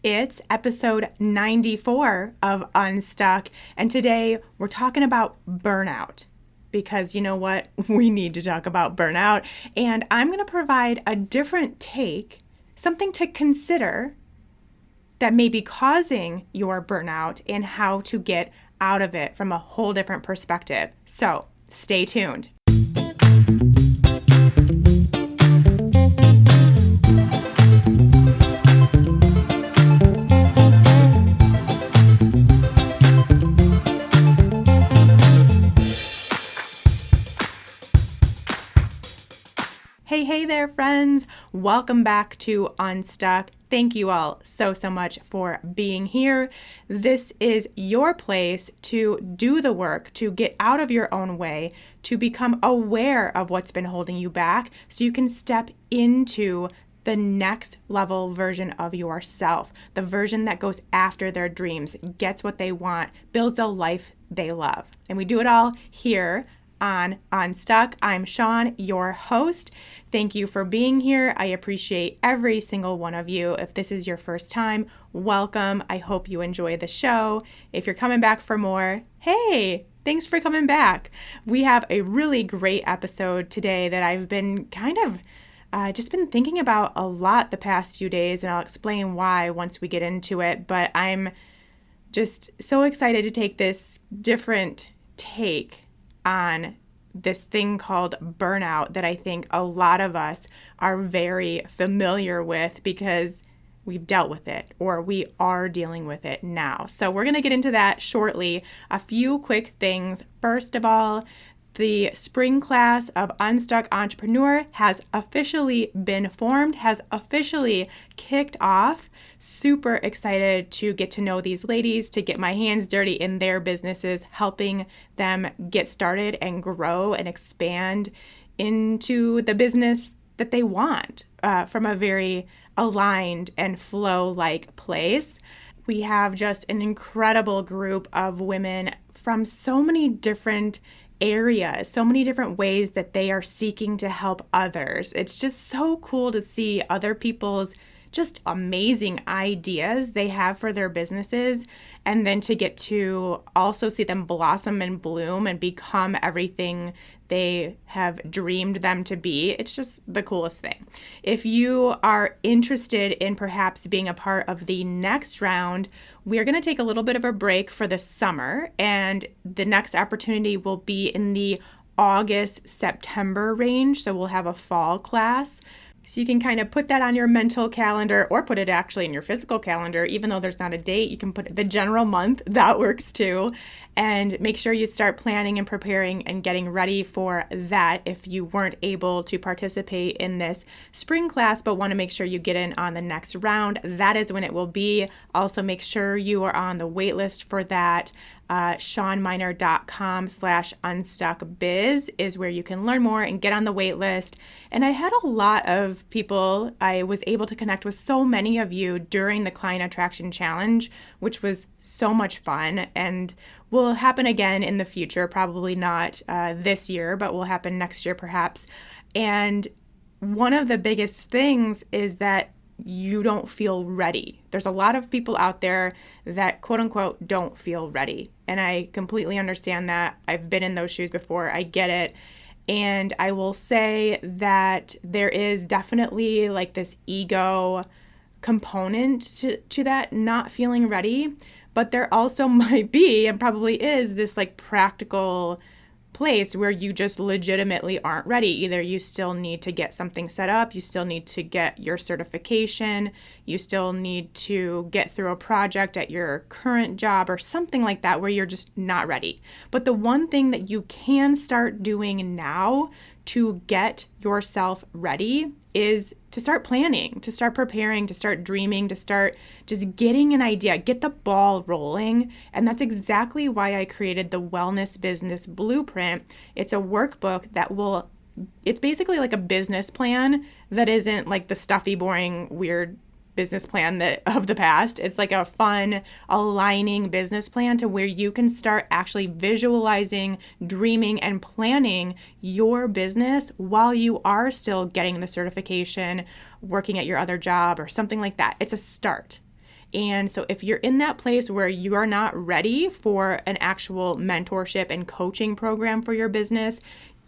It's episode 94 of Unstuck, and today we're talking about burnout. Because you know what? We need to talk about burnout, and I'm going to provide a different take, something to consider that may be causing your burnout and how to get out of it from a whole different perspective. So stay tuned. Hey there, friends. Welcome back to Unstuck. Thank you all so much for being here. This is your place to do the work, to get out of your own way, to become aware of what's been holding you back so you can step into the next level version of yourself, the version that goes after their dreams, gets what they want, builds a life they love. And we do it all here on Unstuck. I'm Shawn, your host. Thank you for being here. I appreciate every single one of you. If this is your first time, welcome. I hope you enjoy the show. If you're coming back for more, hey, thanks for coming back. We have a really great episode today that I've been just been thinking about a lot the past few days, and I'll explain why once we get into it. But I'm just so excited to take this different take on this thing called burnout that I think a lot of us are very familiar with because we've dealt with it or we are dealing with it now. So we're going to get into that shortly. A few quick things. First of all, the spring class of Unstuck Entrepreneur has officially been formed, has officially kicked off. Super excited to get to know these ladies, to get my hands dirty in their businesses, helping them get started and grow and expand into the business that they want from a very aligned and flow-like place. We have just an incredible group of women from so many different areas, so many different ways that they are seeking to help others. It's just so cool to see other people's just amazing ideas they have for their businesses, and then to get to also see them blossom and bloom and become everything they have dreamed them to be. It's just the coolest thing. If you are interested in perhaps being a part of the next round, we're going to take a little bit of a break for the summer, and the next opportunity will be in the August-September range. So we'll have a fall class. So you can kind of put that on your mental calendar or put it actually in your physical calendar. Even though there's not a date, you can put the general month. That works too. And make sure you start planning and preparing and getting ready for that if you weren't able to participate in this spring class but want to make sure you get in on the next round. That is when it will be. Also make sure you are on the wait list for that. ShawnMynar.com/unstuckbiz is where you can learn more and get on the wait list. And I had a lot of people. I was able to connect with so many of you during the Client Attraction Challenge, which was so much fun and will happen again in the future. Probably not this year, but will happen next year perhaps. And one of the biggest things is that you don't feel ready. There's a lot of people out there that quote unquote don't feel ready. And I completely understand that. I've been in those shoes before. I get it. And I will say that there is definitely like this ego component to that not feeling ready. But there also might be, and probably is, this like practical place where you just legitimately aren't ready. Either you still need to get something set up, you still need to get your certification, you still need to get through a project at your current job or something like that where you're just not ready. But the one thing that you can start doing now to get yourself ready is to start planning, to start preparing, to start dreaming, to start just getting an idea, get the ball rolling. And that's exactly why I created the Wellness Business Blueprint. It's a workbook it's basically like a business plan that isn't like the stuffy, boring, weird business plan of the past. It's like a fun, aligning business plan to where you can start actually visualizing, dreaming, and planning your business while you are still getting the certification, working at your other job, or something like that. It's a start. And so if you're in that place where you are not ready for an actual mentorship and coaching program for your business,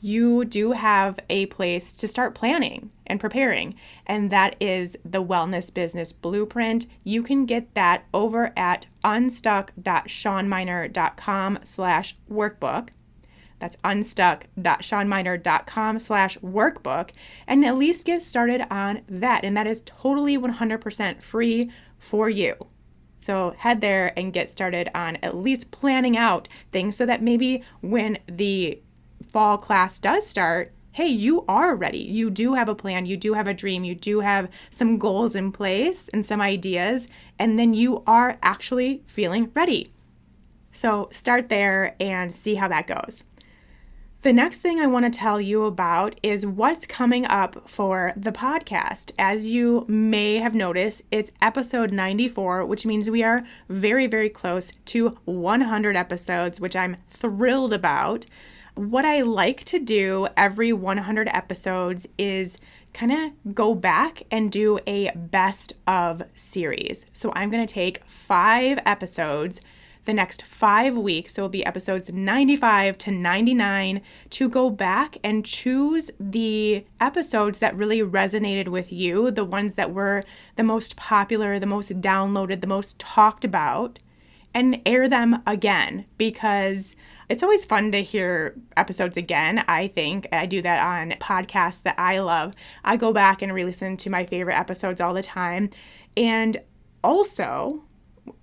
you do have a place to start planning and preparing, and that is the Wellness Business Blueprint. You can get that over at unstuck.shawnmynar.com/workbook. That's unstuck.shawnmynar.com/workbook, and at least get started on that. And that is totally 100% free for you. So head there and get started on at least planning out things so that maybe when the fall class does start, hey, you are ready. You do have a plan. You do have a dream. You do have some goals in place and some ideas, and then you are actually feeling ready. So start there and see how that goes. The next thing I want to tell you about is what's coming up for the podcast. As you may have noticed, it's episode 94, which means we are very, very close to 100 episodes, which I'm thrilled about. What I like to do every 100 episodes is kind of go back and do a best of series. So I'm going to take 5 episodes the next 5 weeks, so it'll be episodes 95 to 99, to go back and choose the episodes that really resonated with you, the ones that were the most popular, the most downloaded, the most talked about, and air them again, because it's always fun to hear episodes again. I think I do that on podcasts that I love. I go back and re-listen to my favorite episodes all the time. And also,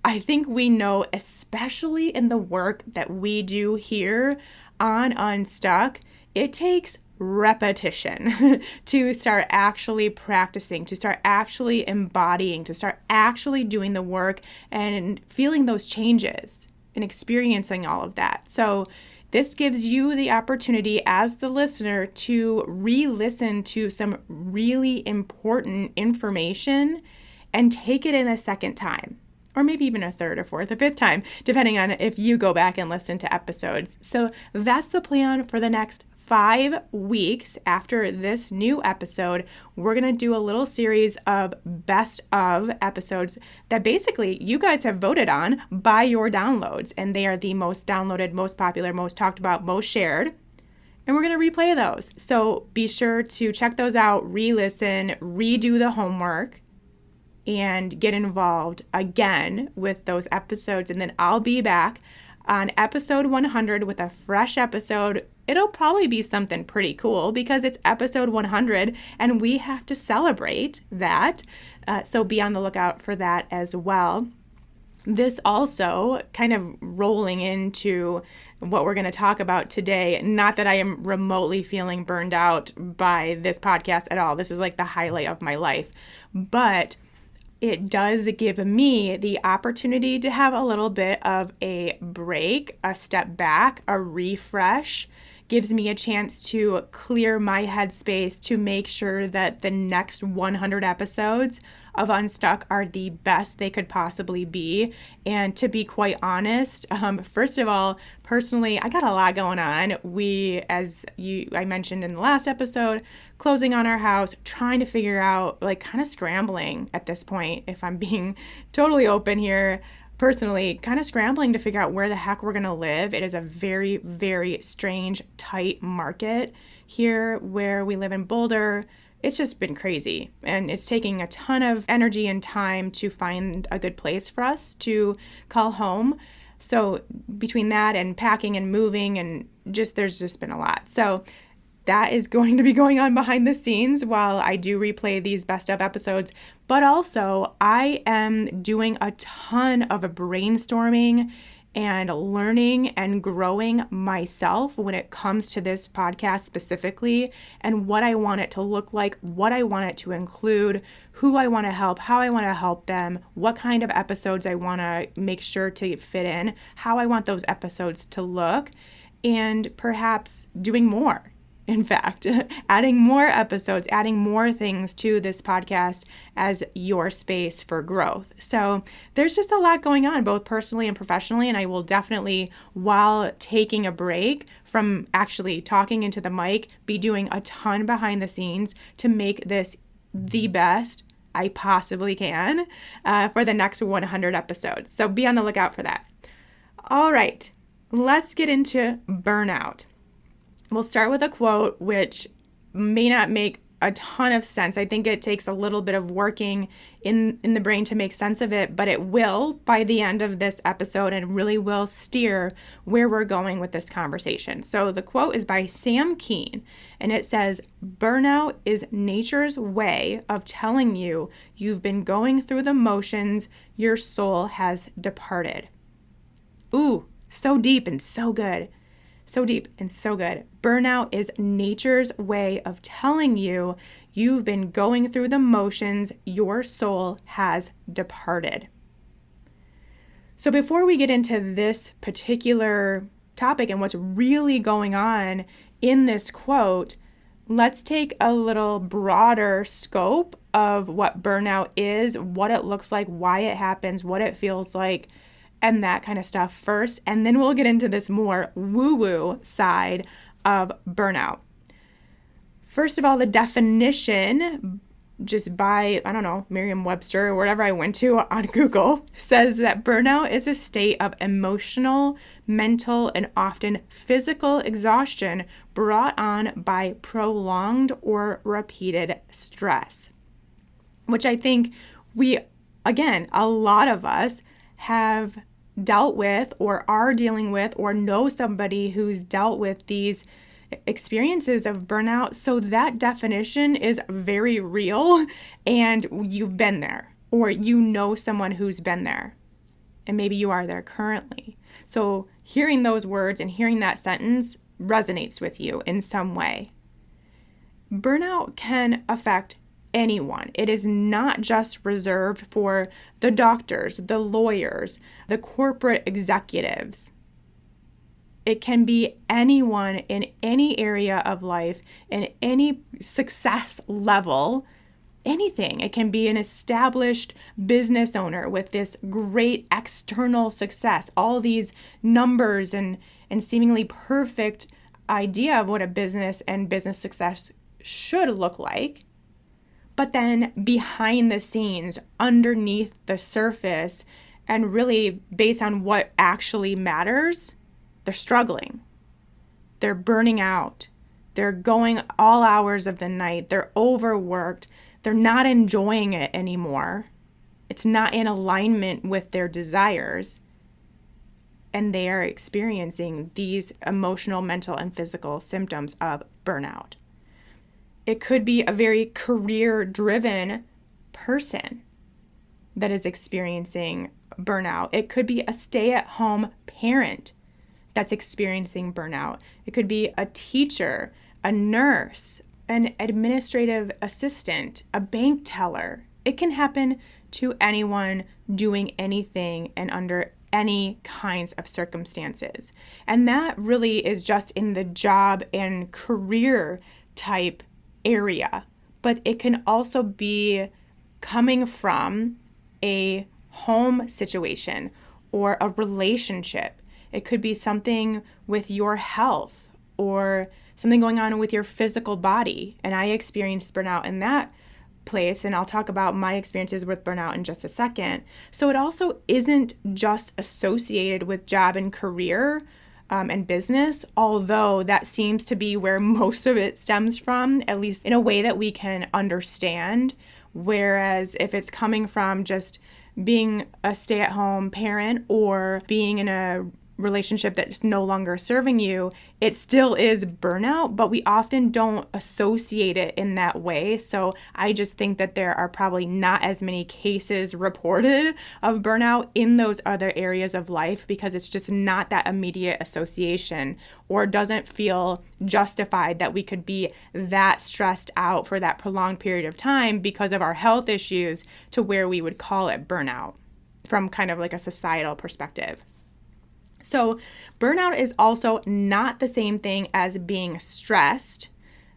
I think we know, especially in the work that we do here on Unstuck, it takes repetition to start actually practicing, to start actually embodying, to start actually doing the work and feeling those changes and experiencing all of that. So this gives you the opportunity as the listener to re-listen to some really important information and take it in a second time, or maybe even a third or fourth or fifth time, depending on if you go back and listen to episodes. So that's the plan for the next 5 weeks. After this new episode, we're going to do a little series of best of episodes that basically you guys have voted on by your downloads, and they are the most downloaded, most popular, most talked about, most shared. And we're going to replay those. So be sure to check those out, re-listen, redo the homework, and get involved again with those episodes. And then I'll be back on episode 100 with a fresh episode. It'll probably be something pretty cool because it's episode 100 and we have to celebrate that. So be on the lookout for that as well. This also kind of rolling into what we're going to talk about today. Not that I am remotely feeling burned out by this podcast at all. This is like the highlight of my life. But it does give me the opportunity to have a little bit of a break, a step back, a refresh. Gives me a chance to clear my headspace to make sure that the next 100 episodes of Unstuck are the best they could possibly be. And to be quite honest, first of all, personally, I got a lot going on. I mentioned in the last episode, closing on our house, trying to figure out, kind of scrambling at this point, if I'm being totally open here. Personally, kind of scrambling to figure out where the heck we're going to live. It is a very, very strange, tight market here where we live in Boulder. It's just been crazy, and it's taking a ton of energy and time to find a good place for us to call home. So between that and packing and moving and there's just been a lot. So that is going to be going on behind the scenes while I do replay these best of episodes. But also, I am doing a ton of brainstorming and learning and growing myself when it comes to this podcast specifically, and what I want it to look like, what I want it to include, who I want to help, how I want to help them, what kind of episodes I want to make sure to fit in, how I want those episodes to look, and perhaps doing more. In fact, adding more episodes, adding more things to this podcast as your space for growth. So there's just a lot going on, both personally and professionally, and I will definitely, while taking a break from actually talking into the mic, be doing a ton behind the scenes to make this the best I possibly can for the next 100 episodes. So be on the lookout for that. All right, let's get into burnout. We'll start with a quote which may not make a ton of sense. I think it takes a little bit of working in the brain to make sense of it, but it will by the end of this episode and really will steer where we're going with this conversation. So the quote is by Sam Keen, and it says, "Burnout is nature's way of telling you you've been going through the motions, your soul has departed." Ooh, so deep and so good. So deep and so good. Burnout is nature's way of telling you you've been going through the motions, your soul has departed. So before we get into this particular topic and what's really going on in this quote, let's take a little broader scope of what burnout is, what it looks like, why it happens, what it feels like, and that kind of stuff first, and then we'll get into this more woo-woo side of burnout. First of all, the definition, just by, Merriam-Webster or whatever I went to on Google, says that burnout is a state of emotional, mental, and often physical exhaustion brought on by prolonged or repeated stress, which I think a lot of us have dealt with or are dealing with or know somebody who's dealt with these experiences of burnout. So that definition is very real, and you've been there, or you know someone who's been there, and maybe you are there currently. So hearing those words and hearing that sentence resonates with you in some way. Burnout can affect anyone. It is not just reserved for the doctors, the lawyers, the corporate executives. It can be anyone in any area of life, in any success level, anything. It can be an established business owner with this great external success, all these numbers and seemingly perfect idea of what a business and business success should look like. But then behind the scenes, underneath the surface, and really based on what actually matters, they're struggling. They're burning out. They're going all hours of the night. They're overworked. They're not enjoying it anymore. It's not in alignment with their desires. And they are experiencing these emotional, mental, and physical symptoms of burnout. It could be a very career-driven person that is experiencing burnout. It could be a stay-at-home parent that's experiencing burnout. It could be a teacher, a nurse, an administrative assistant, a bank teller. It can happen to anyone doing anything and under any kinds of circumstances. And that really is just in the job and career type area, but it can also be coming from a home situation or a relationship. It could be something with your health or something going on with your physical body. And I experienced burnout in that place, and I'll talk about my experiences with burnout in just a second. So it also isn't just associated with job and career and business, although that seems to be where most of it stems from, at least in a way that we can understand. Whereas if it's coming from just being a stay-at-home parent or being in a relationship that's no longer serving you, it still is burnout, but we often don't associate it in that way. So I just think that there are probably not as many cases reported of burnout in those other areas of life because it's just not that immediate association, or doesn't feel justified that we could be that stressed out for that prolonged period of time because of our health issues to where we would call it burnout from kind of like a societal perspective. So burnout is also not the same thing as being stressed.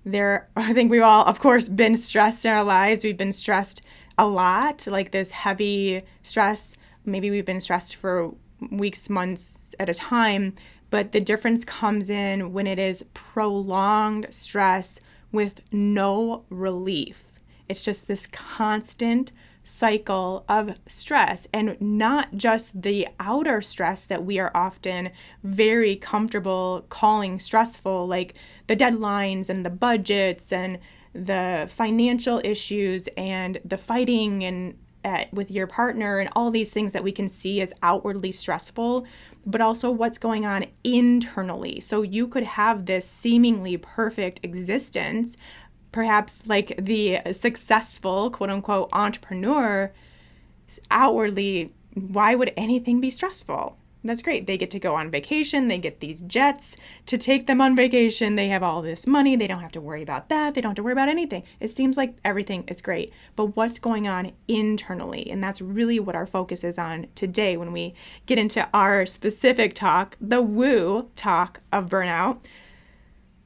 I think we've all, of course, been stressed in our lives. We've been stressed a lot, like this heavy stress. Maybe we've been stressed for weeks, months at a time. But the difference comes in when it is prolonged stress with no relief. It's just this constant cycle of stress, and not just the outer stress that we are often very comfortable calling stressful, like the deadlines and the budgets and the financial issues and the fighting and with your partner and all these things that we can see as outwardly stressful, but also what's going on internally. So you could have this seemingly perfect existence, perhaps like the successful, quote unquote, entrepreneur. Outwardly, why would anything be stressful? That's great. They get to go on vacation. They get these jets to take them on vacation. They have all this money. They don't have to worry about that. They don't have to worry about anything. It seems like everything is great. But what's going on internally? And that's really what our focus is on today when we get into our specific talk, the woo talk of burnout.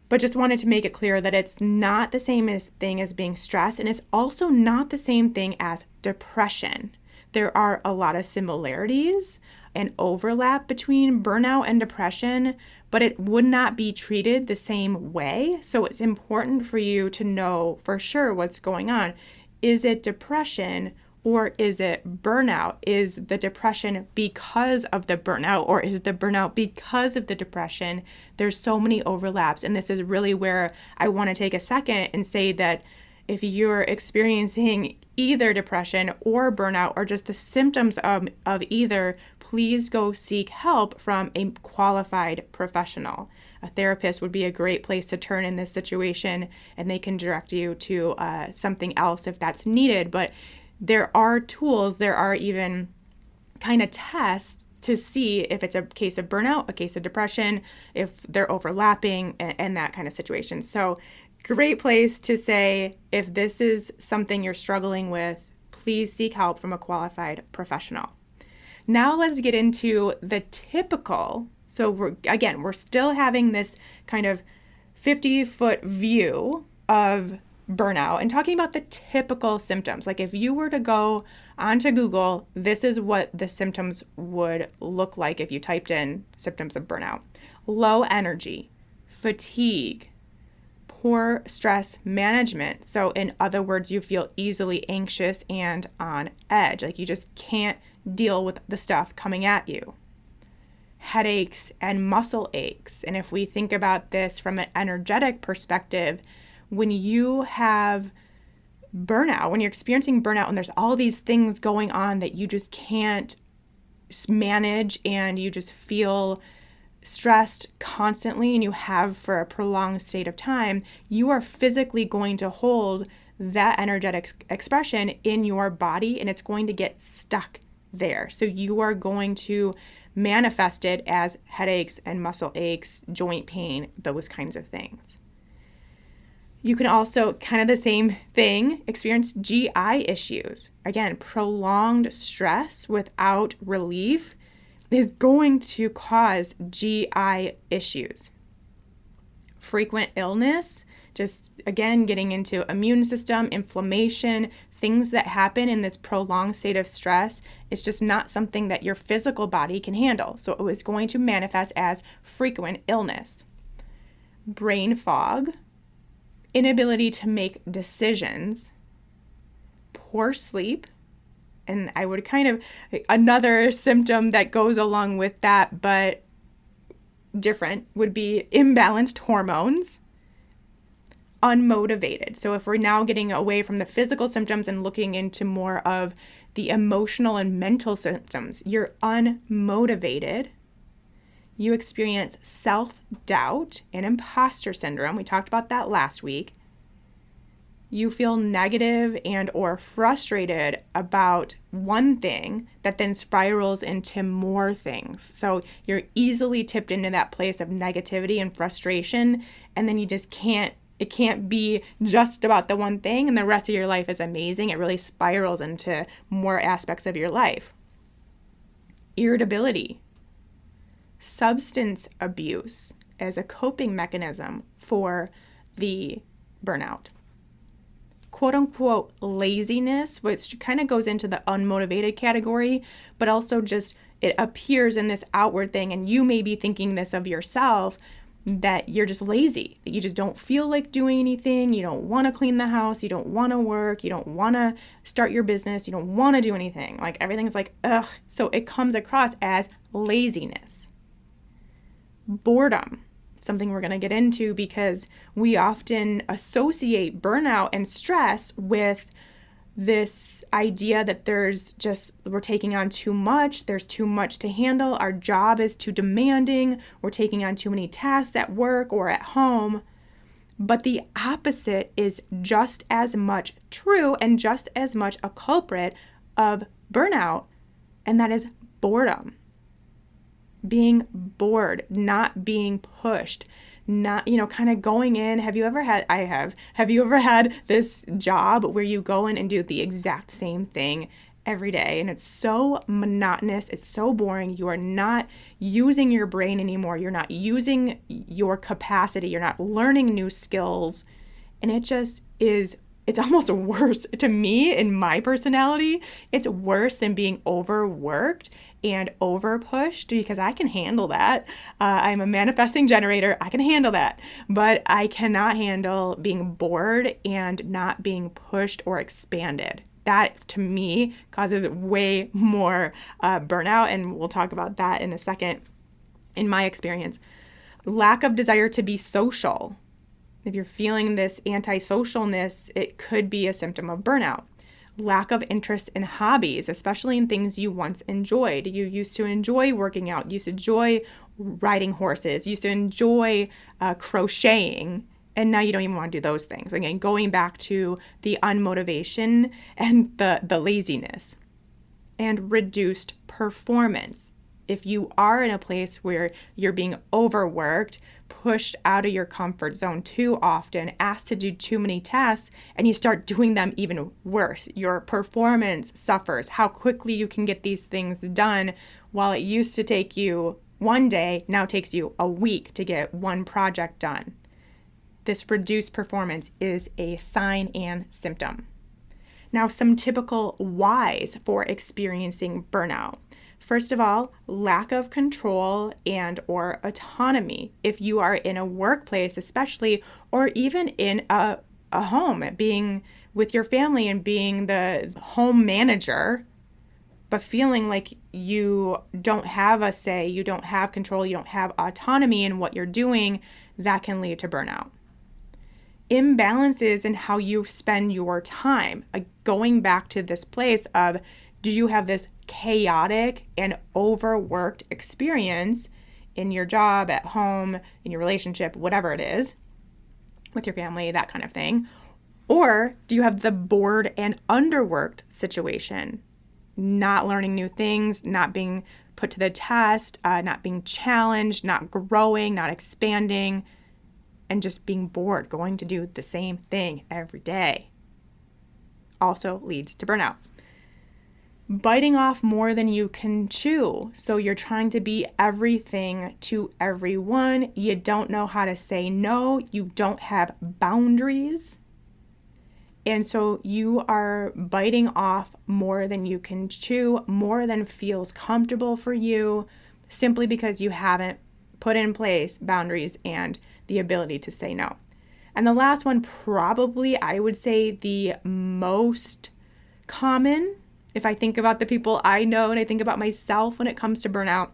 But just wanted to make it clear that it's not the same thing as being stressed, and it's also not the same thing as depression. There are a lot of similarities and overlap between burnout and depression, but it would not be treated the same way. So it's important for you to know for sure what's going on. Is it depression or is it burnout? Is the depression because of the burnout, or is the burnout because of the depression? There's so many overlaps, and this is really where I want to take a second and say that if you're experiencing either depression or burnout, or just the symptoms of either, please go seek help from a qualified professional. A therapist would be a great place to turn in this situation, and they can direct you to something else if that's needed. But there are tools, there are even kind of tests to see if it's a case of burnout, a case of depression, if they're overlapping, and that kind of situation. So great place to say, if this is something you're struggling with, please seek help from a qualified professional. Now let's get into the typical. So we're still having this kind of 50-foot view of burnout and talking about the typical symptoms. Like if you were to go onto Google, this is what the symptoms would look like if you typed in symptoms of burnout. Low energy, fatigue, poor stress management. So in other words, you feel easily anxious and on edge. Like you just can't deal with the stuff coming at you. Headaches and muscle aches. And if we think about this from an energetic perspective, when you have burnout, when you're experiencing burnout and there's all these things going on that you just can't manage and you just feel stressed constantly and you have for a prolonged state of time, you are physically going to hold that energetic expression in your body and it's going to get stuck there. So you are going to manifest it as headaches and muscle aches, joint pain, those kinds of things. You can also, kind of the same thing, experience GI issues. Again, prolonged stress without relief is going to cause GI issues. Frequent illness, just again, getting into immune system, inflammation, things that happen in this prolonged state of stress. It's just not something that your physical body can handle. So it is going to manifest as frequent illness. Brain fog, inability to make decisions, poor sleep, and I would kind of, another symptom that goes along with that, but different, would be imbalanced hormones, unmotivated. So if we're now getting away from the physical symptoms and looking into more of the emotional and mental symptoms, you're unmotivated. You experience self-doubt and imposter syndrome. We talked about that last week. You feel negative and or frustrated about one thing that then spirals into more things. So you're easily tipped into that place of negativity and frustration, and then you just it can't be just about the one thing and the rest of your life is amazing. It really spirals into more aspects of your life. Irritability. Substance abuse as a coping mechanism for the burnout. Quote unquote laziness, which kind of goes into the unmotivated category, but also just it appears in this outward thing, and you may be thinking this of yourself, that you're just lazy, that you just don't feel like doing anything. You don't want to clean the house. You don't want to work. You don't want to start your business. You don't want to do anything. Like everything's like, ugh. So it comes across as laziness. Boredom, something we're going to get into because we often associate burnout and stress with this idea that we're taking on too much, there's too much to handle, our job is too demanding, we're taking on too many tasks at work or at home. But the opposite is just as much true and just as much a culprit of burnout, and that is boredom. Being bored, not being pushed, not, kind of going in. Have you ever had this job where you go in and do the exact same thing every day? And it's so monotonous. It's so boring. You are not using your brain anymore. You're not using your capacity. You're not learning new skills. And it just is, it's almost worse to me in my personality. It's worse than being overworked and over pushed, because I can handle that. I'm a manifesting generator. I can handle that, but I cannot handle being bored and not being pushed or expanded. That to me causes way more burnout, and we'll talk about that in a second. In my experience, lack of desire to be social. If you're feeling this antisocialness, it could be a symptom of burnout. Lack of interest in hobbies, especially in things you once enjoyed. You used to enjoy working out, used to enjoy riding horses, used to enjoy crocheting, and now you don't even want to do those things. Again, going back to the unmotivation and the laziness. And reduced performance. If you are in a place where you're being overworked, pushed out of your comfort zone too often, asked to do too many tasks, and you start doing them even worse, your performance suffers. How quickly you can get these things done, while it used to take you one day, now takes you a week to get one project done. This reduced performance is a sign and symptom. Now, some typical whys for experiencing burnout. First of all, lack of control and or autonomy. If you are in a workplace especially, or even in a home, being with your family and being the home manager, but feeling like you don't have a say, you don't have control, you don't have autonomy in what you're doing, that can lead to burnout. Imbalances in how you spend your time. Going back to this place of, do you have this chaotic and overworked experience in your job, at home, in your relationship, whatever it is, with your family, that kind of thing? Or do you have the bored and underworked situation? Not learning new things, not being put to the test, not being challenged, not growing, not expanding, and just being bored, going to do the same thing every day. Also leads to burnout. Biting off more than you can chew. So you're trying to be everything to everyone. You don't know how to say no. You don't have boundaries. And so you are biting off more than you can chew, more than feels comfortable for you, simply because you haven't put in place boundaries and the ability to say no. And the last one, probably I would say the most common, if I think about the people I know and I think about myself when it comes to burnout,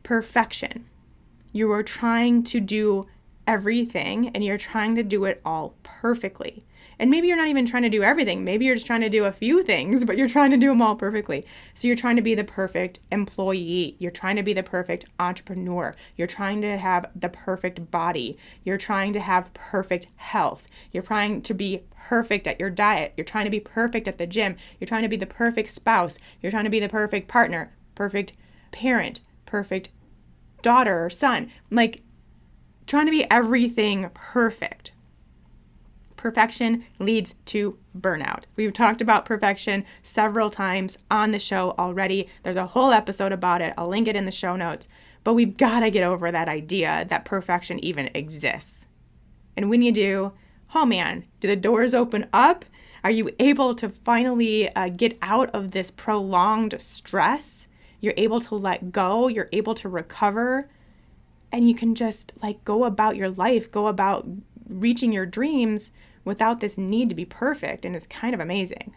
perfection. You are trying to do everything and you're trying to do it all perfectly. And maybe you're not even trying to do everything. Maybe you're just trying to do a few things, but you're trying to do them all perfectly. So you're trying to be the perfect employee. You're trying to be the perfect entrepreneur. You're trying to have the perfect body. You're trying to have perfect health. You're trying to be perfect at your diet. You're trying to be perfect at the gym. You're trying to be the perfect spouse. You're trying to be the perfect partner, perfect parent, perfect daughter or son. Like trying to be everything perfect. Perfection leads to burnout. We've talked about perfection several times on the show already. There's a whole episode about it. I'll link it in the show notes. But we've got to get over that idea that perfection even exists. And when you do, oh man, do the doors open up? Are you able to finally get out of this prolonged stress? You're able to let go. You're able to recover. and you can just like go about your life, go about reaching your dreams without this need to be perfect. And it's kind of amazing.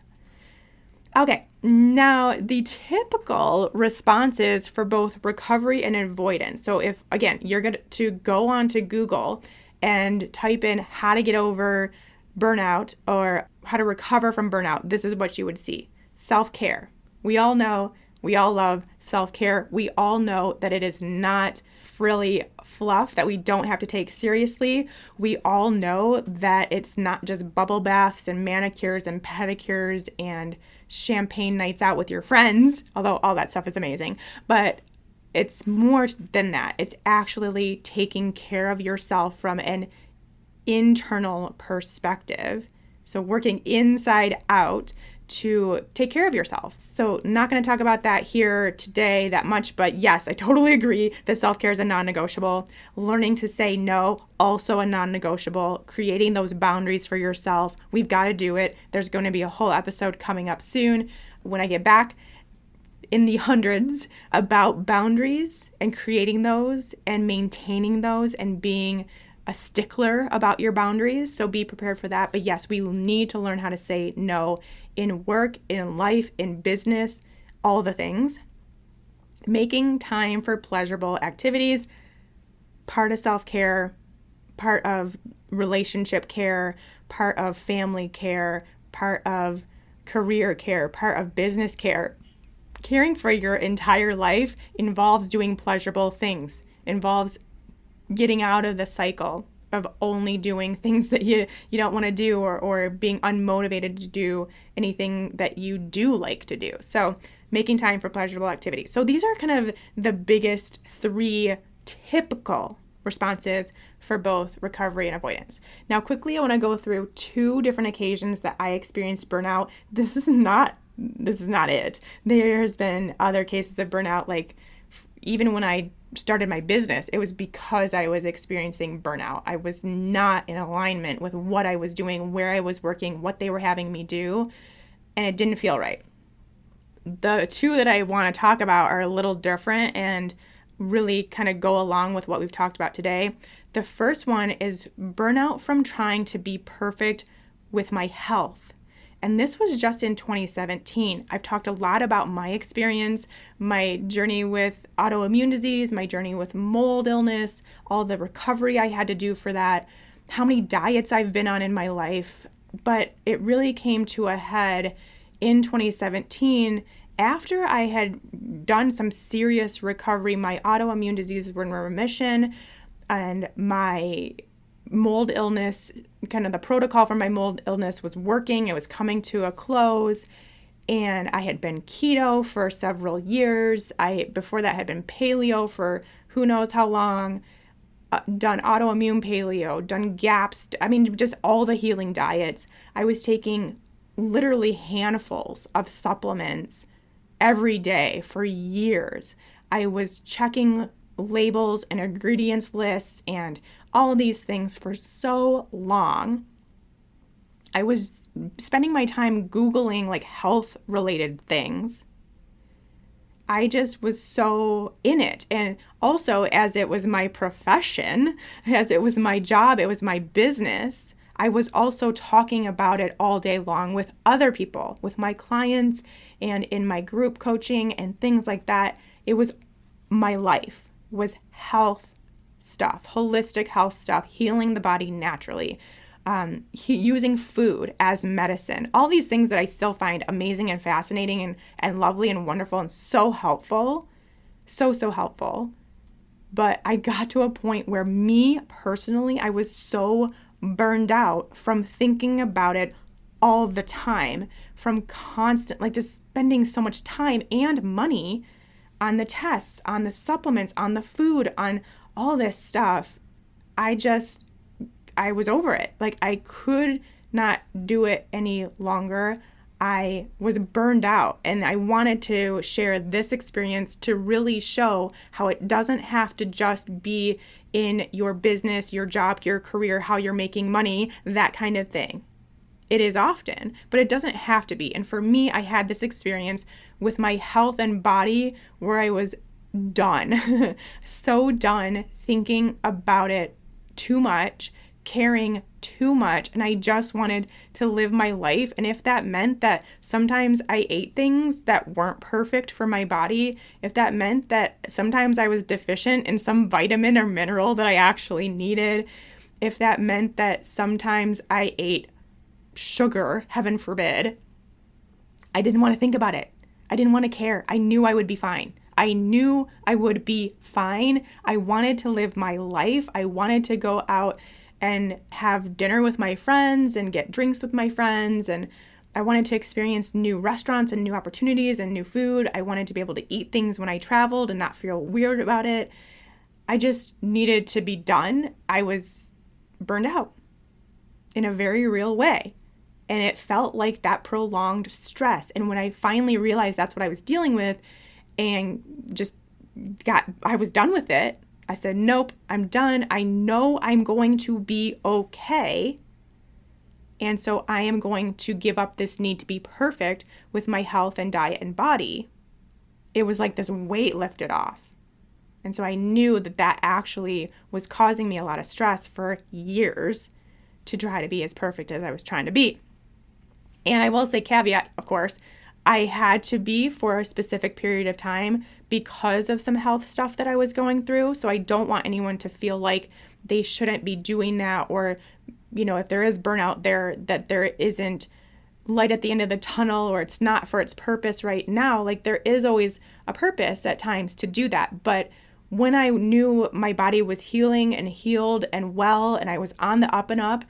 Okay, now the typical responses for both recovery and avoidance. So if, again, you're going to go onto Google and type in how to get over burnout or how to recover from burnout, this is what you would see. Self-care. We all know, we all love self-care. We all know that it is not frilly fluff that we don't have to take seriously. We all know that it's not just bubble baths and manicures and pedicures and champagne nights out with your friends, although all that stuff is amazing, but it's more than that. It's actually taking care of yourself from an internal perspective. So working inside out to take care of yourself. So not going to talk about that here today that much, but yes, I totally agree that self-care is a non-negotiable. Learning to say no, also a non-negotiable. Creating those boundaries for yourself. We've got to do it. There's going to be a whole episode coming up soon when I get back in the hundreds about boundaries and creating those and maintaining those and being a stickler about your boundaries. So be prepared for that. But yes, we need to learn how to say no in work, in life, in business, all the things. Making time for pleasurable activities, part of self-care, part of relationship care, part of family care, part of career care, part of business care. Caring for your entire life involves doing pleasurable things, involves getting out of the cycle of only doing things that you don't want to do or being unmotivated to do anything that you do like to do. So making time for pleasurable activities. So these are kind of the biggest three typical responses for both recovery and avoidance. Now, quickly, I want to go through two different occasions that I experienced burnout. This is not it. There's been other cases of burnout, like even when I started my business, it was because I was experiencing burnout. I was not in alignment with what I was doing, where I was working, what they were having me do, and it didn't feel right. The two that I want to talk about are a little different and really kind of go along with what we've talked about today. The first one is burnout from trying to be perfect with my health. And this was just in 2017. I've talked a lot about my experience, my journey with autoimmune disease, my journey with mold illness, all the recovery I had to do for that, how many diets I've been on in my life. But it really came to a head in 2017 after I had done some serious recovery. My autoimmune diseases were in remission, and my mold illness, kind of the protocol for my mold illness was working. It was coming to a close, and I had been keto for several years. Before that had been paleo for who knows how long, done autoimmune paleo, done GAPS. I mean, just all the healing diets. I was taking literally handfuls of supplements every day for years. I was checking labels and ingredients lists and all of these things for so long. I was spending my time Googling like health related things. I just was so in it. And also, as it was my profession, as it was my job, it was my business, I was also talking about it all day long with other people, with my clients and in my group coaching and things like that. It was my life, was health stuff, holistic health stuff, healing the body naturally, using food as medicine, all these things that I still find amazing and fascinating and lovely and wonderful and so helpful, so helpful. But I got to a point where me personally, I was so burned out from thinking about it all the time, from constant, like just spending so much time and money on the tests, on the supplements, on the food, on all this stuff. I was over it. Like I could not do it any longer. I was burned out, and I wanted to share this experience to really show how it doesn't have to just be in your business, your job, your career, how you're making money, that kind of thing. It is often, but it doesn't have to be. And for me, I had this experience with my health and body where I was done, so done thinking about it too much, caring too much, and I just wanted to live my life. And if that meant that sometimes I ate things that weren't perfect for my body, if that meant that sometimes I was deficient in some vitamin or mineral that I actually needed, if that meant that sometimes I ate sugar, heaven forbid, I didn't want to think about it. I didn't want to care. I knew I would be fine. I knew I would be fine. I wanted to live my life. I wanted to go out and have dinner with my friends and get drinks with my friends. And I wanted to experience new restaurants and new opportunities and new food. I wanted to be able to eat things when I traveled and not feel weird about it. I just needed to be done. I was burned out in a very real way. And it felt like that prolonged stress. And when I finally realized that's what I was dealing with and I was done with it, I said, nope, I'm done. I know I'm going to be okay. And so I am going to give up this need to be perfect with my health and diet and body. It was like this weight lifted off. And so I knew that actually was causing me a lot of stress for years to try to be as perfect as I was trying to be. And I will say, caveat, of course, I had to be for a specific period of time because of some health stuff that I was going through. So I don't want anyone to feel like they shouldn't be doing that, or, if there is burnout there, that there isn't light at the end of the tunnel, or it's not for its purpose right now. Like, there is always a purpose at times to do that. But when I knew my body was healing and healed and well, and I was on the up and up,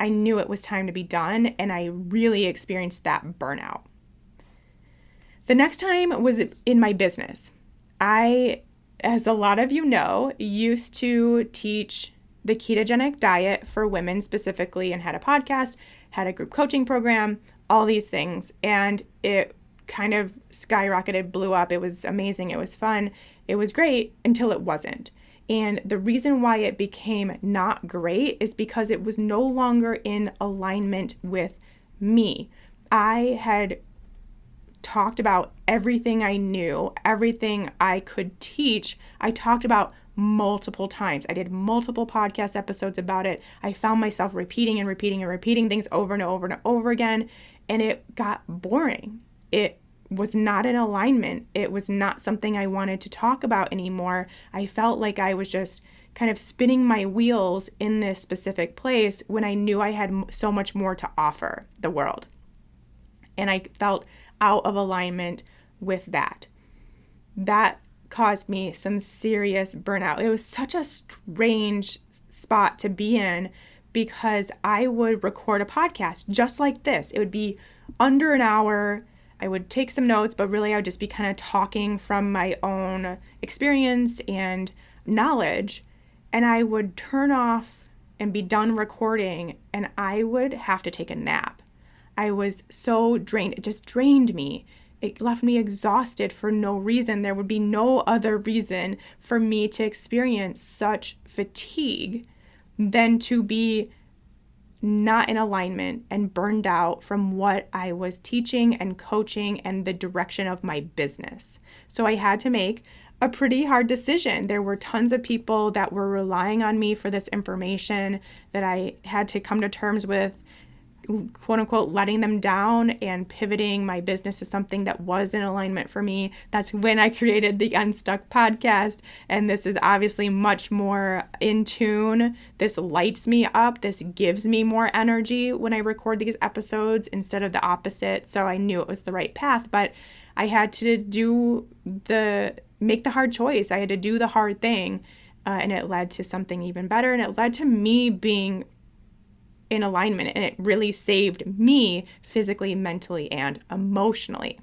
I knew it was time to be done, and I really experienced that burnout. The next time was in my business. I, as a lot of you know, used to teach the ketogenic diet for women specifically, and had a podcast, had a group coaching program, all these things. And it kind of skyrocketed, blew up. It was amazing. It was fun. It was great until it wasn't. And the reason why it became not great is because it was no longer in alignment with me. I had talked about everything I knew, everything I could teach. I talked about multiple times. I did multiple podcast episodes about it. I found myself repeating things over and over and over again, and it got boring. It was not in alignment. It was not something I wanted to talk about anymore. I felt like I was just kind of spinning my wheels in this specific place when I knew I had so much more to offer the world. And I felt out of alignment with that. That caused me some serious burnout. It was such a strange spot to be in, because I would record a podcast just like this. It would be under an hour. I would take some notes, but really I would just be kind of talking from my own experience and knowledge. And I would turn off and be done recording, and I would have to take a nap. I was so drained. It just drained me. It left me exhausted for no reason. There would be no other reason for me to experience such fatigue than to be not in alignment and burned out from what I was teaching and coaching and the direction of my business. So I had to make a pretty hard decision. There were tons of people that were relying on me for this information that I had to come to terms with, quote unquote, letting them down and pivoting my business to something that was in alignment for me. That's when I created the Unstuck podcast. And this is obviously much more in tune. This lights me up. This gives me more energy when I record these episodes instead of the opposite. So I knew it was the right path, but I had to make the hard choice. I had to do the hard thing. And it led to something even better. And it led to me being in alignment, and it really saved me physically, mentally, and emotionally.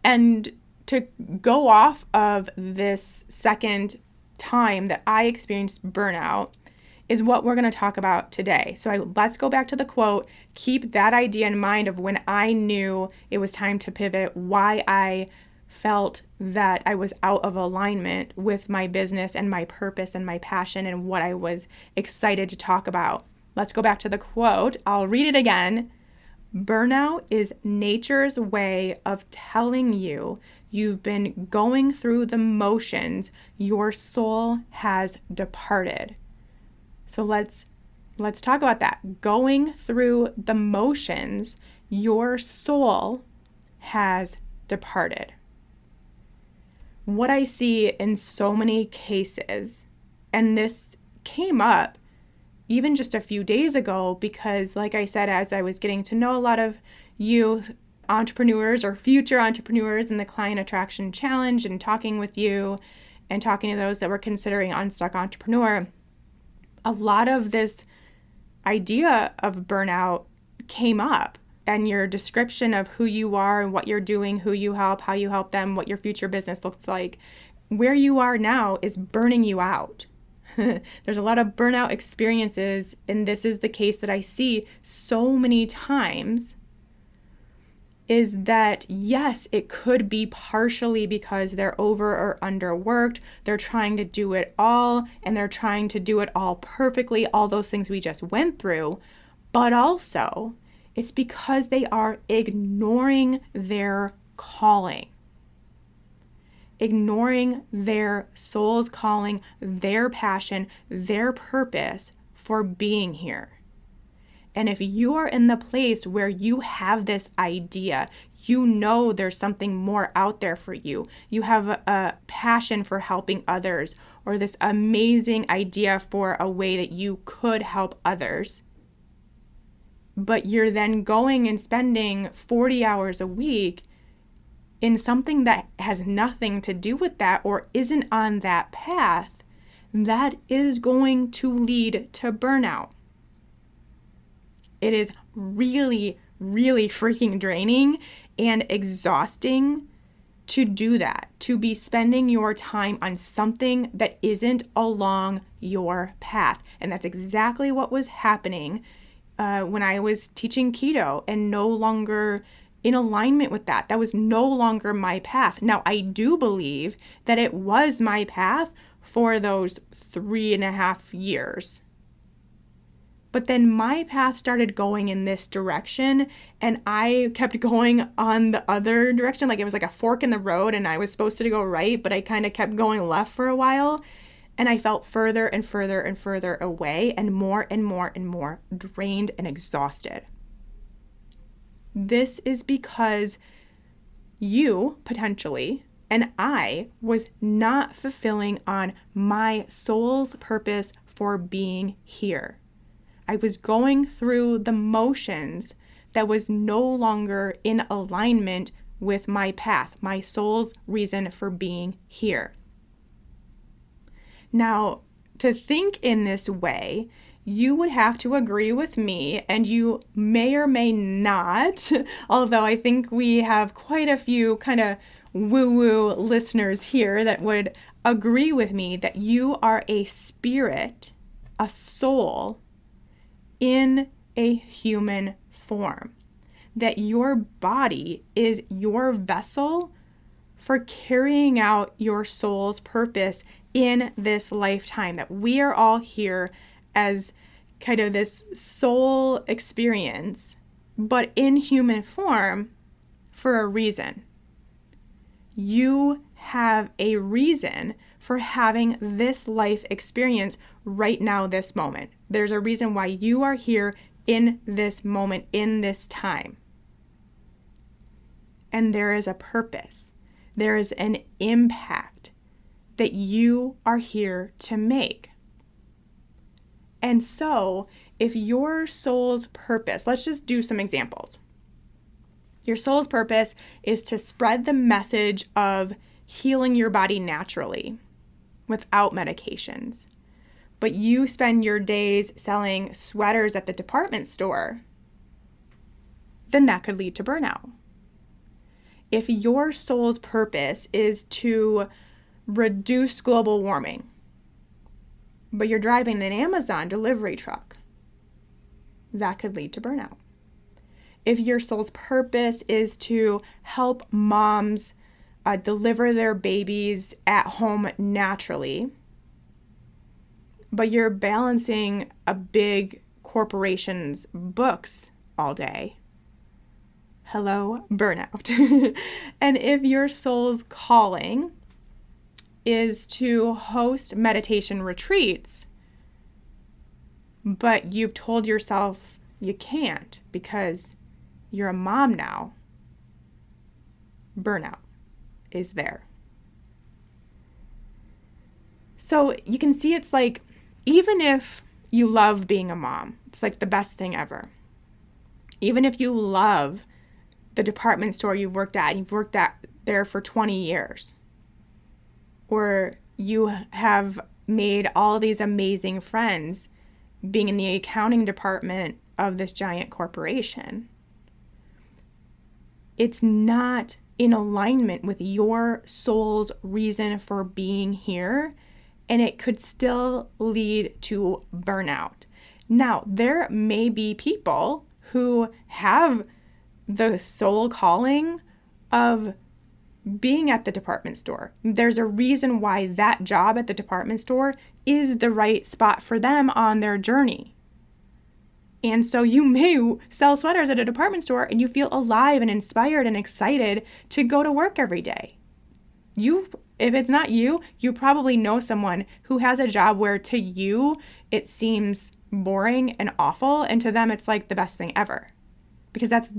And to go off of this second time that I experienced burnout is what we're going to talk about today. So let's go back to the quote, keep that idea in mind of when I knew it was time to pivot, why I felt that I was out of alignment with my business and my purpose and my passion and what I was excited to talk about. Let's go back to the quote. I'll read it again. Burnout is nature's way of telling you you've been going through the motions, your soul has departed. So let's talk about that. Going through the motions, your soul has departed. What I see in so many cases, and this came up even just a few days ago, because like I said, as I was getting to know a lot of you entrepreneurs or future entrepreneurs in the Client Attraction Challenge and talking with you and talking to those that were considering Unstuck Entrepreneur, a lot of this idea of burnout came up, and your description of who you are and what you're doing, who you help, how you help them, what your future business looks like, where you are now is burning you out. There's a lot of burnout experiences, and this is the case that I see so many times, is that yes, it could be partially because they're over or underworked, they're trying to do it all, and they're trying to do it all perfectly, all those things we just went through, but also it's because they are ignoring their calling, ignoring their soul's calling, their passion, their purpose for being here. And if you are in the place where you have this idea, you know there's something more out there for you, you have a passion for helping others, or this amazing idea for a way that you could help others, but you're then going and spending 40 hours a week in something that has nothing to do with that or isn't on that path, that is going to lead to burnout. It is really, really freaking draining and exhausting to do that, to be spending your time on something that isn't along your path. And that's exactly what was happening when I was teaching keto and no longer in alignment with that. That was no longer my path. Now, I do believe that it was my path for those 3.5 years. But then my path started going in this direction, and I kept going on the other direction. Like it was like a fork in the road, and I was supposed to go right, but I kind of kept going left for a while. And I felt further and further and further away, and more and more and more drained and exhausted. This is because you, potentially, and I was not fulfilling on my soul's purpose for being here. I was going through the motions that was no longer in alignment with my path, my soul's reason for being here. Now, to think in this way, you would have to agree with me, and you may or may not, although I think we have quite a few kind of woo-woo listeners here that would agree with me that you are a spirit, a soul, in a human form, that your body is your vessel for carrying out your soul's purpose in this lifetime, that we are all here as kind of this soul experience, but in human form for a reason. You have a reason for having this life experience right now, this moment. There's a reason why you are here in this moment, in this time. And there is a purpose. There is an impact that you are here to make. And so, if your soul's purpose, let's just do some examples. Your soul's purpose is to spread the message of healing your body naturally without medications. But you spend your days selling sweaters at the department store, then that could lead to burnout. If your soul's purpose is to reduce global warming, but you're driving an Amazon delivery truck, that could lead to burnout. If your soul's purpose is to help moms deliver their babies at home naturally, but you're balancing a big corporation's books all day, Hello, burnout. And if your soul's calling is to host meditation retreats, but you've told yourself you can't because you're a mom now, burnout is there. So you can see it's like, even if you love being a mom, it's like the best thing ever. Even if you love the department store you've worked at, and you've worked there for 20 years, or you have made all these amazing friends being in the accounting department of this giant corporation, it's not in alignment with your soul's reason for being here, and it could still lead to burnout. Now, there may be people who have the soul calling of being at the department store. There's a reason why that job at the department store is the right spot for them on their journey. And so you may sell sweaters at a department store and you feel alive and inspired and excited to go to work every day. If it's not you, you probably know someone who has a job where to you it seems boring and awful, and to them it's like the best thing ever. Because that's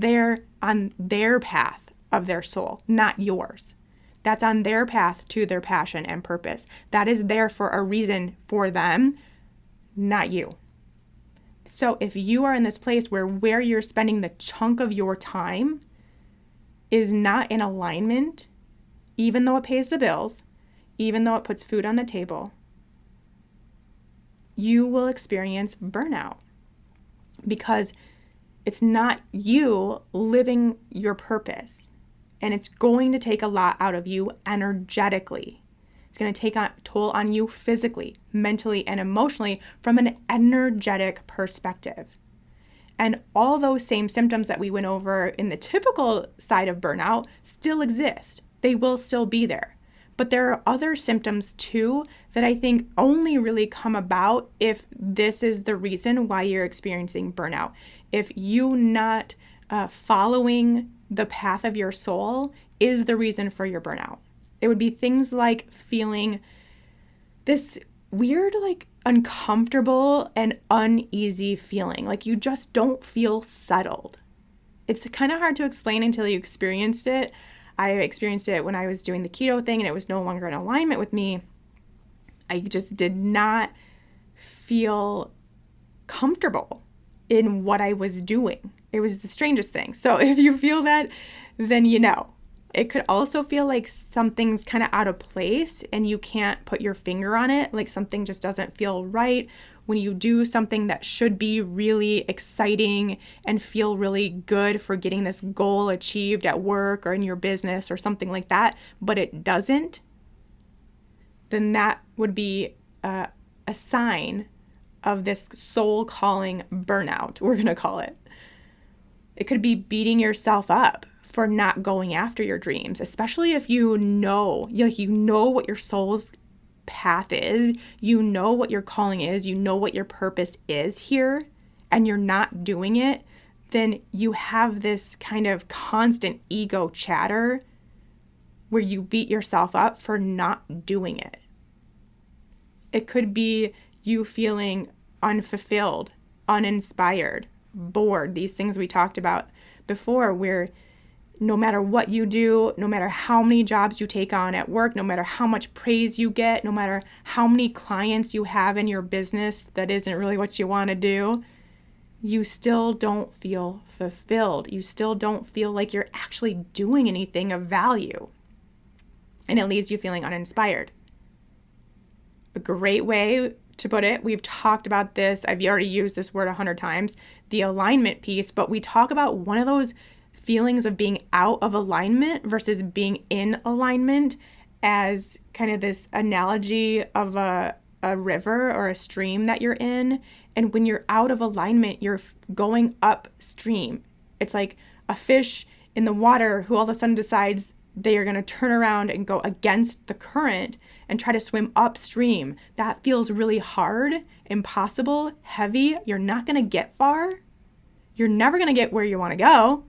on their path of their soul, not yours. That's on their path to their passion and purpose. That is there for a reason for them, not you. So if you are in this place where you're spending the chunk of your time is not in alignment, even though it pays the bills, even though it puts food on the table, you will experience burnout because it's not you living your purpose, and it's going to take a lot out of you energetically. It's going to take a toll on you physically, mentally, and emotionally from an energetic perspective. And all those same symptoms that we went over in the typical side of burnout still exist. They will still be there. But there are other symptoms too that I think only really come about if this is the reason why you're experiencing burnout. If you not following the path of your soul is the reason for your burnout. It would be things like feeling this weird, like uncomfortable and uneasy feeling, like you just don't feel settled. It's kind of hard to explain until you experienced it. I experienced it when I was doing the keto thing and it was no longer in alignment with me. I just did not feel comfortable in what I was doing. It was the strangest thing. So if you feel that, then you know. It could also feel like something's kind of out of place and you can't put your finger on it, like something just doesn't feel right when you do something that should be really exciting and feel really good for getting this goal achieved at work or in your business or something like that, but it doesn't, then that would be a sign of this soul calling burnout, we're going to call it. It could be beating yourself up for not going after your dreams, especially if you know what your soul's path is, you know what your calling is, you know what your purpose is here, and you're not doing it, then you have this kind of constant ego chatter where you beat yourself up for not doing it. It could be you feeling unfulfilled, uninspired, bored, these things we talked about before, where no matter what you do, no matter how many jobs you take on at work, no matter how much praise you get, no matter how many clients you have in your business that isn't really what you want to do, you still don't feel fulfilled. You still don't feel like you're actually doing anything of value. And it leaves you feeling uninspired. A great way to put it, we've talked about this, I've already used this word 100 times, the alignment piece, but we talk about one of those feelings of being out of alignment versus being in alignment as kind of this analogy of a river or a stream that you're in. And when you're out of alignment, you're going upstream. It's like a fish in the water who all of a sudden decides they are going to turn around and go against the current and try to swim upstream. That feels really hard, impossible, heavy. You're not going to get far. You're never going to get where you want to go.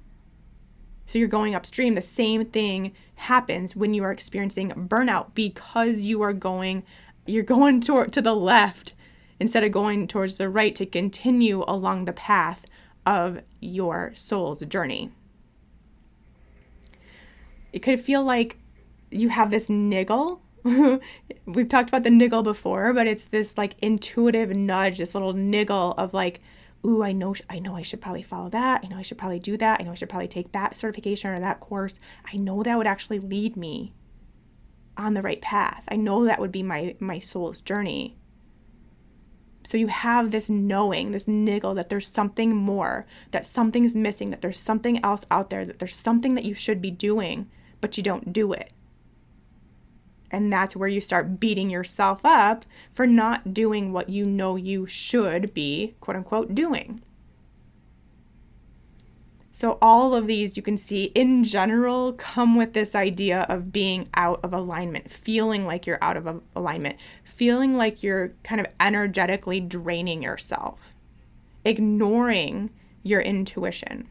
So you're going upstream. The same thing happens when you are experiencing burnout, because you're going to the left instead of going towards the right to continue along the path of your soul's journey. It could feel like you have this niggle. We've talked about the niggle before, but it's this like intuitive nudge, this little niggle of like, ooh, I know I should probably follow that. I know I should probably do that. I know I should probably take that certification or that course. I know that would actually lead me on the right path. I know that would be my soul's journey. So you have this knowing, this niggle that there's something more, that something's missing, that there's something else out there, that there's something that you should be doing, but you don't do it. And that's where you start beating yourself up for not doing what you know you should be, quote unquote, doing. So all of these, you can see in general, come with this idea of being out of alignment, feeling like you're out of alignment, feeling like you're kind of energetically draining yourself, ignoring your intuition,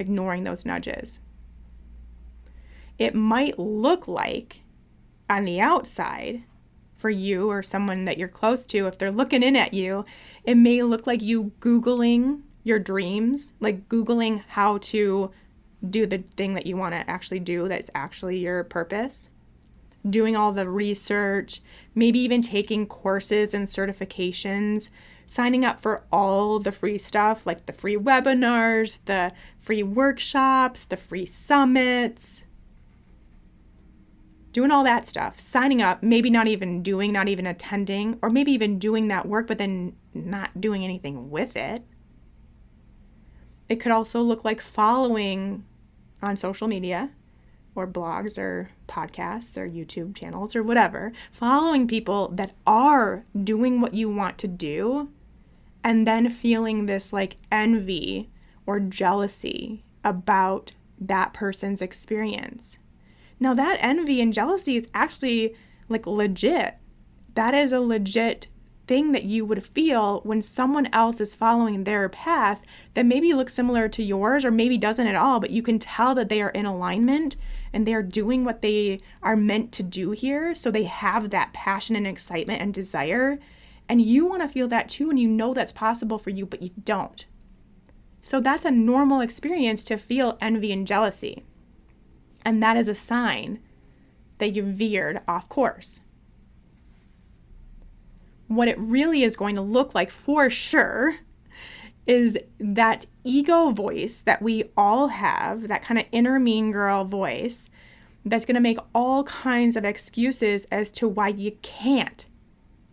ignoring those nudges. It might look like on the outside for you or someone that you're close to, if they're looking in at you, it may look like you Googling your dreams, like Googling how to do the thing that you want to actually do that's actually your purpose, doing all the research, maybe even taking courses and certifications, signing up for all the free stuff like the free webinars, the free workshops, the free summits, doing all that stuff, signing up, maybe not even attending, or maybe even doing that work, but then not doing anything with it. It could also look like following on social media or blogs or podcasts or YouTube channels or whatever, following people that are doing what you want to do, and then feeling this like envy or jealousy about that person's experience. Now that envy and jealousy is actually like legit. That is a legit thing that you would feel when someone else is following their path that maybe looks similar to yours or maybe doesn't at all, but you can tell that they are in alignment and they are doing what they are meant to do here. So they have that passion and excitement and desire, and you want to feel that too, and you know that's possible for you, but you don't. So that's a normal experience to feel envy and jealousy. And that is a sign that you veered off course. What it really is going to look like for sure is that ego voice that we all have, that kind of inner mean girl voice, that's going to make all kinds of excuses as to why you can't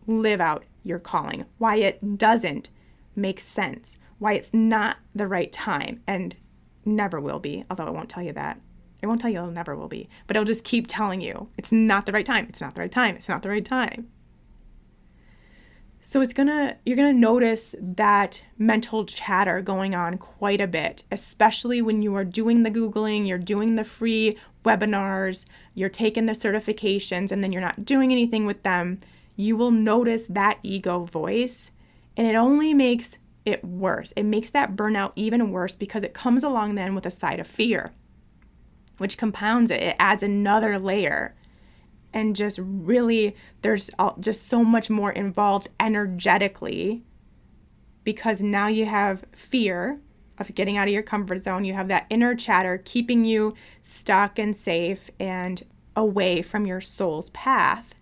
live out your calling, why it doesn't make sense, why it's not the right time, and never will be, although it won't tell you that. It won't tell you it never will be, but it'll just keep telling you it's not the right time. It's not the right time. It's not the right time. So you're gonna notice that mental chatter going on quite a bit, especially when you are doing the Googling, you're doing the free webinars, you're taking the certifications, and then you're not doing anything with them. You will notice that ego voice, and it only makes it worse. It makes that burnout even worse because it comes along then with a side of fear, which compounds it. It adds another layer. And just really, there's just so much more involved energetically, because now you have fear of getting out of your comfort zone. You have that inner chatter keeping you stuck and safe and away from your soul's path.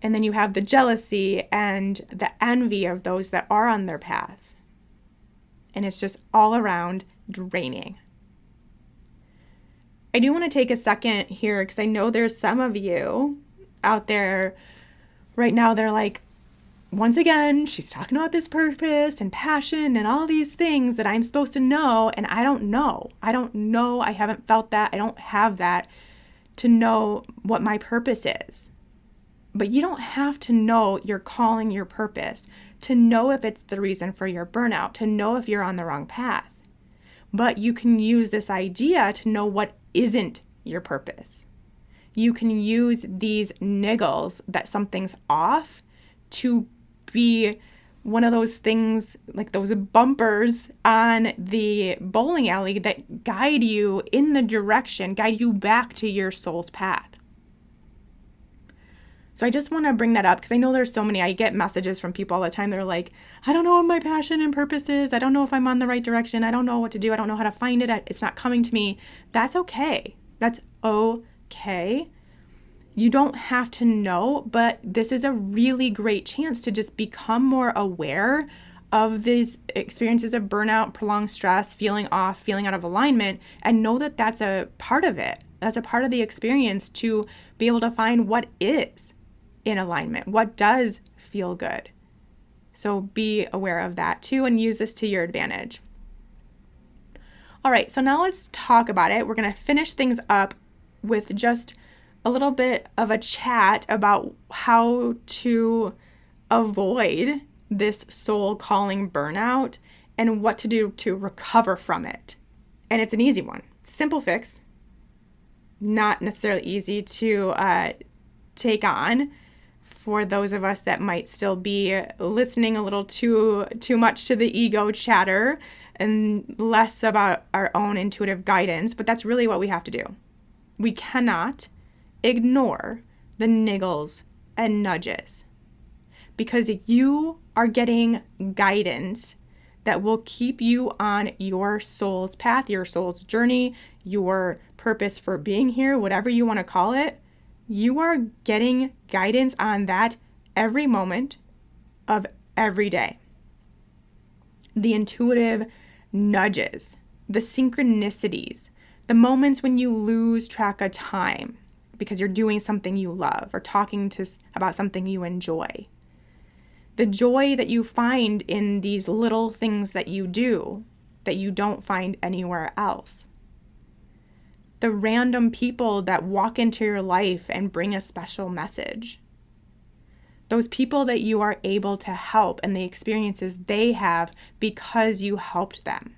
And then you have the jealousy and the envy of those that are on their path. And it's just all around draining. I do want to take a second here because I know there's some of you out there right now, they're like, once again, she's talking about this purpose and passion and all these things that I'm supposed to know, and I don't know. I haven't felt that. I don't have that to know what my purpose is. But you don't have to know your calling, your purpose, to know if it's the reason for your burnout, to know if you're on the wrong path. But you can use this idea to know what isn't your purpose. You can use these niggles that something's off to be one of those things, like those bumpers on the bowling alley that guide you in the direction, guide you back to your soul's path. So I just want to bring that up because I know there's so many. I get messages from people all the time. They're like, I don't know what my passion and purpose is. I don't know if I'm on the right direction. I don't know what to do. I don't know how to find it. It's not coming to me. That's okay. That's okay. You don't have to know, but this is a really great chance to just become more aware of these experiences of burnout, prolonged stress, feeling off, feeling out of alignment, and know that that's a part of it. That's a part of the experience to be able to find what is in alignment, what does feel good. So be aware of that too and use this to your advantage. All right, so now let's talk about it. We're going to finish things up with just a little bit of a chat about how to avoid this soul calling burnout and what to do to recover from it. And it's an easy one. Simple fix. Not necessarily easy to take on for those of us that might still be listening a little too much to the ego chatter and less about our own intuitive guidance. But that's really what we have to do. We cannot ignore the niggles and nudges because you are getting guidance that will keep you on your soul's path, your soul's journey, your purpose for being here, whatever you want to call it. You are getting guidance on that every moment of every day. The intuitive nudges, the synchronicities, the moments when you lose track of time because you're doing something you love or talking about something you enjoy. The joy that you find in these little things that you do that you don't find anywhere else. The random people that walk into your life and bring a special message. Those people that you are able to help and the experiences they have because you helped them.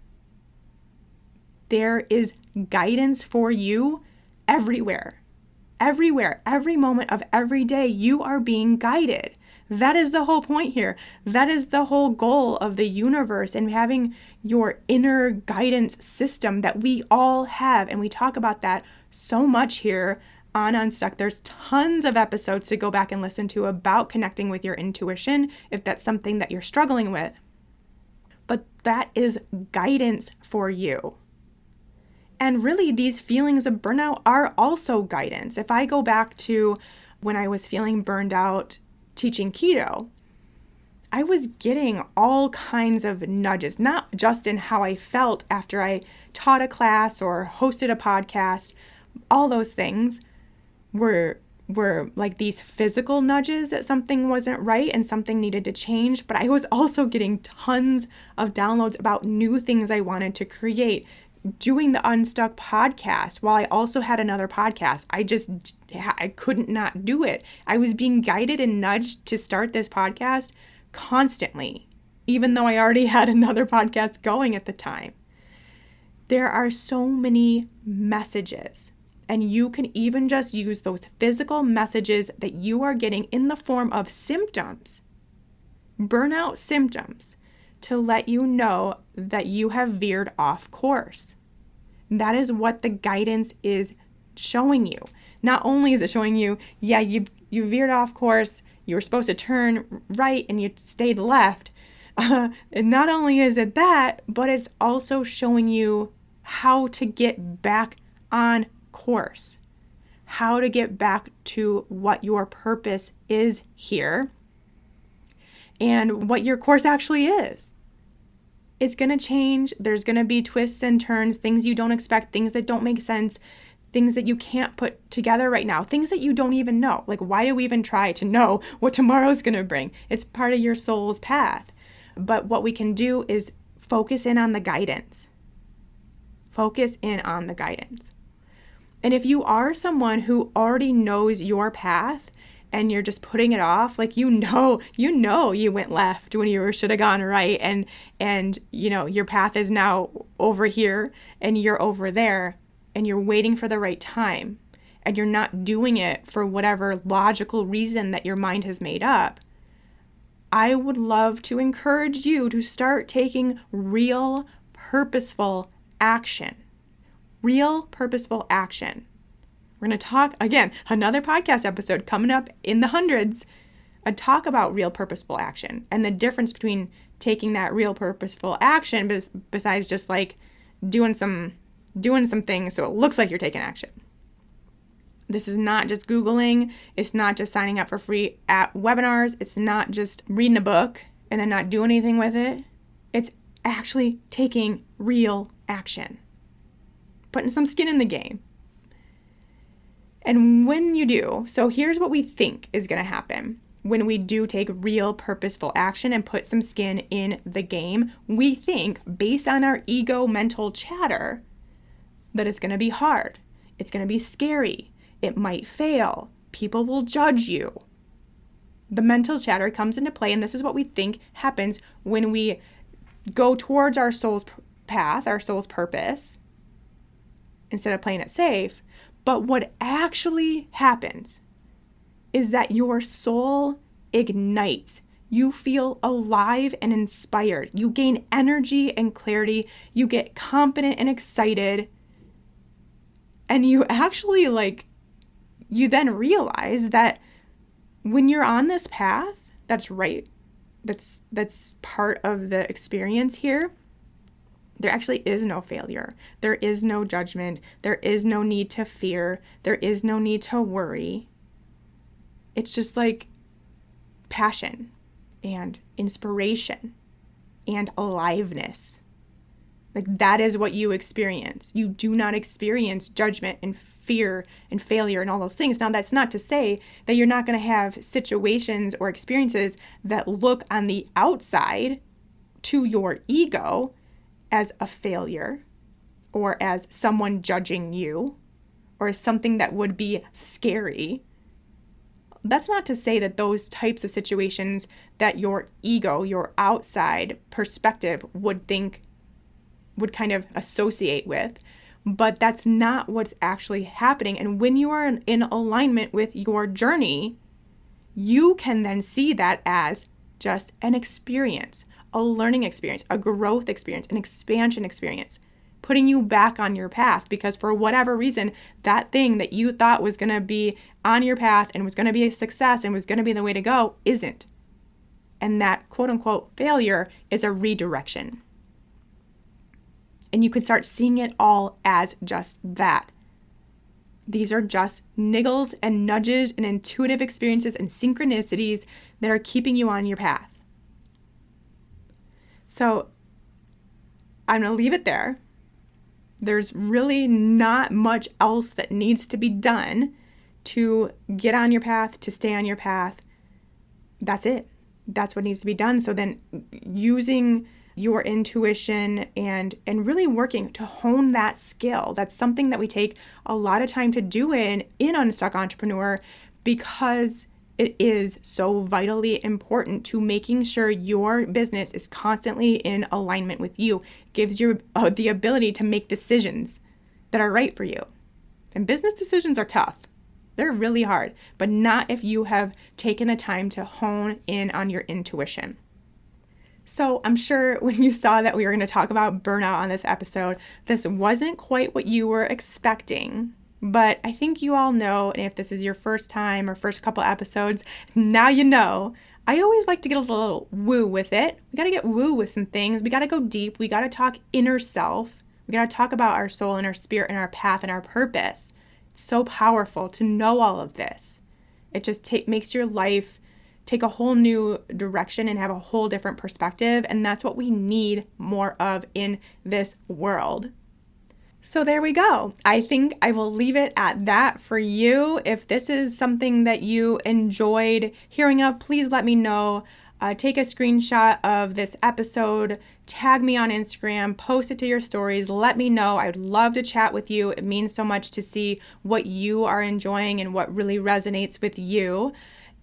There is guidance for you everywhere. Everywhere, every moment of every day, you are being guided. That is the whole point here. That is the whole goal of the universe and having your inner guidance system that we all have. And we talk about that so much here on Unstuck. There's tons of episodes to go back and listen to about connecting with your intuition if that's something that you're struggling with. But that is guidance for you. And really, these feelings of burnout are also guidance. If I go back to when I was feeling burned out teaching keto, I was getting all kinds of nudges, not just in how I felt after I taught a class or hosted a podcast. All those things were like these physical nudges that something wasn't right and something needed to change. But I was also getting tons of downloads about new things I wanted to create. Doing the Unstuck podcast while I also had another podcast. I couldn't not do it. I was being guided and nudged to start this podcast constantly, even though I already had another podcast going at the time. There are so many messages, and you can even just use those physical messages that you are getting in the form of symptoms, burnout symptoms, to let you know that you have veered off course. That is what the guidance is showing you. Not only is it showing you, yeah, you veered off course, you were supposed to turn right and you stayed left. And not only is it that, but it's also showing you how to get back on course, how to get back to what your purpose is here and what your course actually is. It's going to change. There's going to be twists and turns, things you don't expect, things that don't make sense, things that you can't put together right now, things that you don't even know. Like, why do we even try to know what tomorrow's going to bring? It's part of your soul's path. But what we can do is focus in on the guidance. Focus in on the guidance. And if you are someone who already knows your path and you're just putting it off, like you know you went left when you should have gone right, and you know your path is now over here and you're over there, and you're waiting for the right time, and you're not doing it for whatever logical reason that your mind has made up, I would love to encourage you to start taking real, purposeful action. Real, purposeful action. We're going to talk, again, another podcast episode coming up in the hundreds, a talk about real, purposeful action and the difference between taking that real, purposeful action besides just like doing some things so it looks like you're taking action. This is not just Googling. It's not just signing up for free webinars. It's not just reading a book and then not doing anything with it. It's actually taking real action, putting some skin in the game. And when you do, so here's what we think is going to happen. When we do take real purposeful action and put some skin in the game, we think, based on our ego mental chatter, that it's going to be hard. It's going to be scary. It might fail. People will judge you. The mental chatter comes into play, and this is what we think happens when we go towards our soul's path, our soul's purpose, instead of playing it safe. But what actually happens is that your soul ignites. You feel alive and inspired. You gain energy and clarity. You get confident and excited. And you actually you then realize that when you're on this path, that's right. That's part of the experience here. There actually is no failure. There is no judgment. There is no need to fear. There is no need to worry. It's just like passion and inspiration and aliveness. Like that is what you experience. You do not experience judgment and fear and failure and all those things. Now, that's not to say that you're not going to have situations or experiences that look on the outside to your ego as a failure or as someone judging you or as something that would be scary. That's not to say that those types of situations that your ego, your outside perspective would kind of associate with, but that's not what's actually happening. And when you are in alignment with your journey, you can then see that as just an experience, a learning experience, a growth experience, an expansion experience, putting you back on your path because for whatever reason, that thing that you thought was going to be on your path and was going to be a success and was going to be the way to go isn't. And that quote unquote failure is a redirection. And you can start seeing it all as just that. These are just niggles and nudges and intuitive experiences and synchronicities that are keeping you on your path. So I'm going to leave it there. There's really not much else that needs to be done to get on your path, to stay on your path. That's it. That's what needs to be done. So then using your intuition and really working to hone that skill. That's something that we take a lot of time to do in Unstuck Entrepreneur because it is so vitally important to making sure your business is constantly in alignment with you. It gives you the ability to make decisions that are right for you. And business decisions are tough. They're really hard, but not if you have taken the time to hone in on your intuition. So I'm sure when you saw that we were going to talk about burnout on this episode, this wasn't quite what you were expecting. But I think you all know, and if this is your first time or first couple episodes, now you know. I always like to get a little woo with it. We got to get woo with some things. We got to go deep. We got to talk inner self. We got to talk about our soul and our spirit and our path and our purpose. It's so powerful to know all of this. It just makes your life take a whole new direction and have a whole different perspective. And that's what we need more of in this world. So there we go. I think I will leave it at that for you. If this is something that you enjoyed hearing of, please let me know. Take a screenshot of this episode, tag me on Instagram, post it to your stories, let me know. I would love to chat with you. It means so much to see what you are enjoying and what really resonates with you.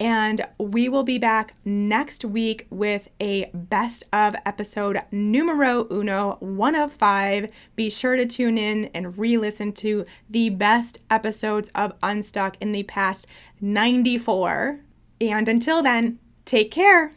And we will be back next week with a best of episode numero uno, 1 of 5. Be sure to tune in and re-listen to the best episodes of Unstuck in the past 94. And until then, take care.